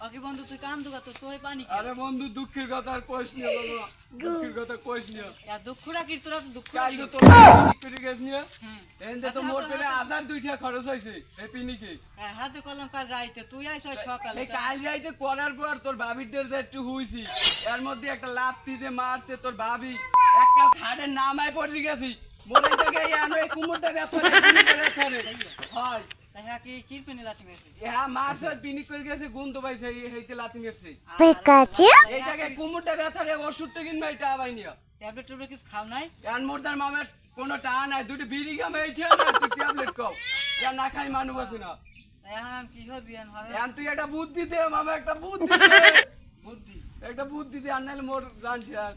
ওকে বন্ধু তুই কাম দুগা তো তোরে পানি কি আরে বন্ধু দুঃখের কথা আর কইস না বাবা, দুঃখের কথা কইস না। আর দুঃখরা কি তোরা তো দুঃখ কাল তো তোর করে গেছ নিয়া এন্ডে তো মোর পেলে 1002 টাকা খরচ হইছে এই পিনিকে। হ্যাঁ হাতে কলম কাল রাইতে তুই আইছ সকালে এই কাল রাইতে করার পর তোর ভাবিদের যে একটু হইছি এর মধ্যে একটা লাত্তি যে মারছে তোর ভাবি একটা খাড়ের নামায় পড়ে গেছি মোরে জায়গা ইয়ানো এই কুমুরটা ব্যথা করে হয় হ্যাঁ কি কি পেনি লাতি মেরে হ্যাঁ মারছে পিনি করে গেছে গুণ তো পাইছে এইতে লাত্তি মেরছে Pikachu? এই জায়গায় কুমুরটা ব্যথা রে ওষুধটা কিনবা এটা আবাই নিয়া ট্যাবলেট ট্যাবলেট কিছু খাও নাই এর মোরদার মামের কোনো টাকা নাই দুটো বিড়ি গামে এইটা না তুই ট্যাবলেট খাও যা না খাই মানুষ আছে না এখন কি হবে বিয়ান হরে এখন তুই একটা বুদ্ধি দে মামা একটা বুদ্ধি দে বুদ্ধি একটা বুদ্ধি দে আর নাহলে মোর জানছি আর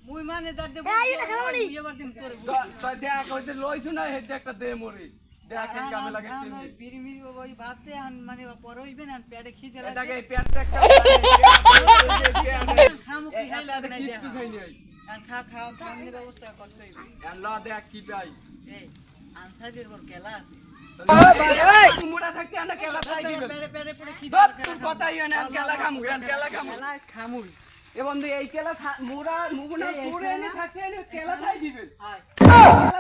মুই মানে দাদ দে বুদ্ধি এবার দিন তোরে তুই দেখ হইতে লইছু না হেতে একটা দে মোরে দেখ এই কামে লাগে চিনি বিড়ি মিড়ি ওই ভাতে মানে পরে হইবে না পেটে খিদে লাগে এটাকে এই পেটটা একটা খামু কি খাইলা এটা নাই কিছু খাই নাই আর খা খাও খামনে ব্যবস্থা করতে হইবে আর ল দেখ কি পাই এই আনসাইদের বড় কেলা আছে এই কুমড়া থাকতে আনা কেলা খাই দিবে পেটে পেটে পেটে খিদে ধর তোর কথাই হয় না কেলা খামু কেলা খামু কেলা খামুই এ বন্ধু এই কেলা মোরা মুগুনা পুরে এনে থাকতে এনে কেলা খাই দিবেন হাই কেলা